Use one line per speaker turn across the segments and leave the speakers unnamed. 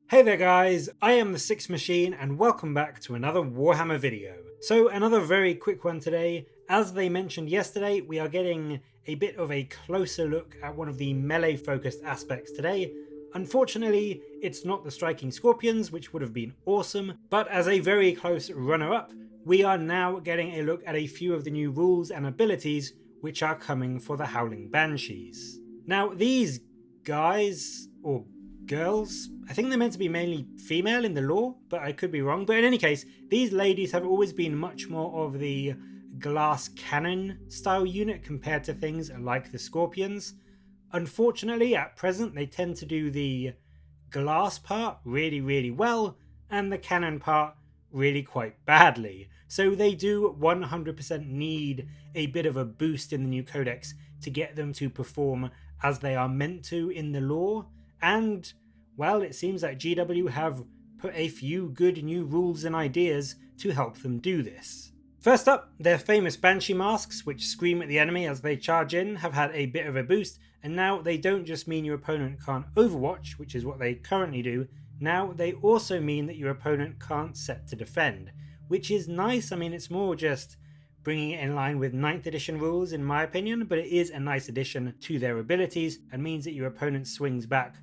Hey there guys, I am the Six Machine and welcome back to another Warhammer video. So another very quick one today. As they mentioned yesterday, we are getting a bit of a closer look at one of the melee focused aspects today. Unfortunately, it's not the Striking Scorpions, which would have been awesome, but as a very close runner-up, we are now getting a look at a few of the new rules and abilities which are coming for the Howling Banshees. Now these guys, or girls, I think they're meant to be mainly female in the lore, but I could be wrong. But in any case, these ladies have always been much more of the glass cannon style unit compared to things like the Scorpions. Unfortunately, at present, they tend to do the glass part really well, and the cannon part really quite badly. So they do 100% need a bit of a boost in the new Codex to get them to perform as they are meant to in the lore. And, well, it seems that GW have put a few good new rules and ideas to help them do this. First up, their famous Banshee Masks, which scream at the enemy as they charge in, have had a bit of a boost, and now they don't just mean your opponent can't overwatch, which is what they currently do, now they also mean that your opponent can't set to defend, which is nice. I mean, it's more just bringing it in line with 9th edition rules in my opinion, but it is a nice addition to their abilities and means that your opponent's swings back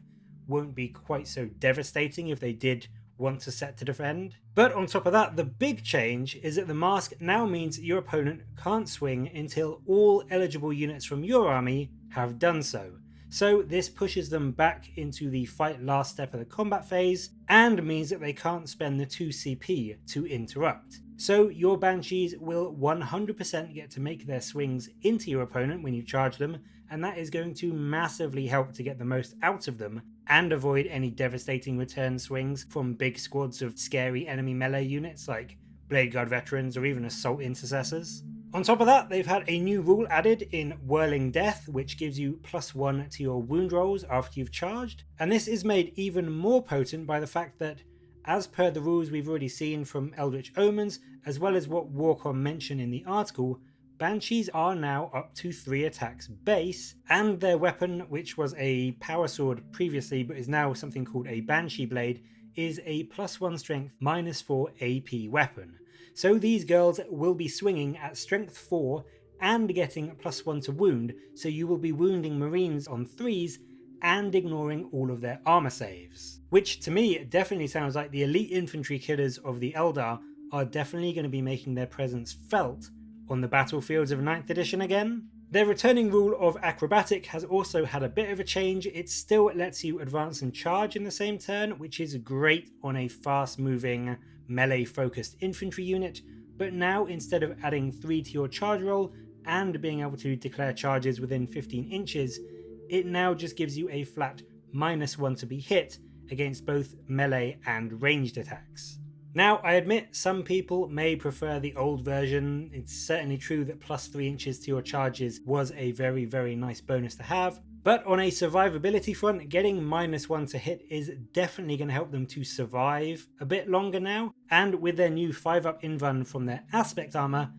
won't be quite so devastating if they did want to set to defend. But on top of that, the big change is that the mask now means that your opponent can't swing until all eligible units from your army have done so. So this pushes them back into the fight last step of the combat phase and means that they can't spend the 2 CP to interrupt. So your Banshees will 100% get to make their swings into your opponent when you charge them, and that is going to massively help to get the most out of them and avoid any devastating return swings from big squads of scary enemy melee units like Blade Guard veterans or even Assault Intercessors. On top of that, they've had a new rule added in Whirling Death, which gives you +1 to your wound rolls after you've charged, and this is made even more potent by the fact that, as per the rules we've already seen from Eldritch Omens, as well as what Warcom mentioned in the article, Banshees are now up to 3 attacks base, and their weapon, which was a power sword previously but is now something called a Banshee Blade, is a +1 strength -4 AP weapon. So these girls will be swinging at strength 4 and getting +1 to wound, so you will be wounding Marines on 3s and ignoring all of their armor saves. Which to me definitely sounds like the elite infantry killers of the Eldar are definitely going to be making their presence felt on the battlefields of 9th edition again. Their returning rule of acrobatic has also had a bit of a change. It still lets you advance and charge in the same turn, which is great on a fast moving melee focused infantry unit, but now instead of adding 3 to your charge roll and being able to declare charges within 15 inches, it now just gives you a flat -1 to be hit against both melee and ranged attacks. Now, I admit some people may prefer the old version. It's certainly true that +3 inches to your charges was a very nice bonus to have, but on a survivability front, getting -1 to hit is definitely going to help them to survive a bit longer now, and with their new 5-up invuln from their aspect armor,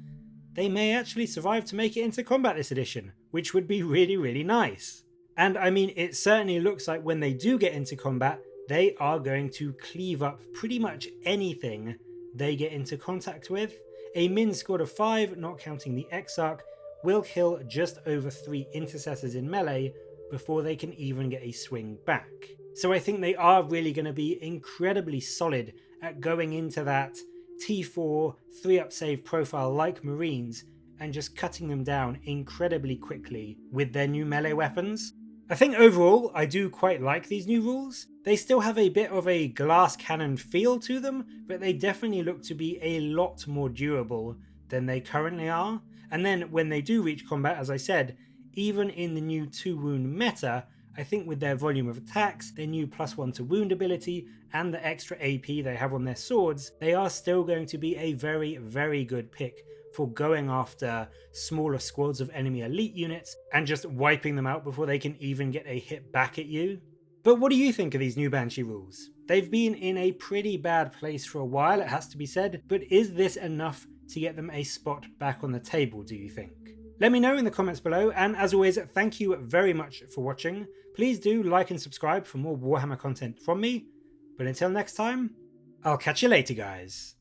they may actually survive to make it into combat this edition, which would be really nice. And I mean, it certainly looks like when they do get into combat, they are going to cleave up pretty much anything they get into contact with. A min squad of 5, not counting the Exarch, will kill just over 3 intercessors in melee before they can even get a swing back. So I think they are really going to be incredibly solid at going into that T4 3-up save profile like Marines and just cutting them down incredibly quickly with their new melee weapons. I think overall I do quite like these new rules. They still have a bit of a glass cannon feel to them, but they definitely look to be a lot more durable than they currently are. And then when they do reach combat, as I said, even in the new 2 wound meta, I think with their volume of attacks, their new +1 to wound ability, and the extra AP they have on their swords, they are still going to be a very good pick for going after smaller squads of enemy elite units and just wiping them out before they can even get a hit back at you. But what do you think of these new Banshee rules? They've been in a pretty bad place for a while, it has to be said, but is this enough to get them a spot back on the table, do you think? Let me know in the comments below, and as always, thank you very much for watching. Please do like and subscribe for more Warhammer content from me, But until next time, I'll catch you later, guys.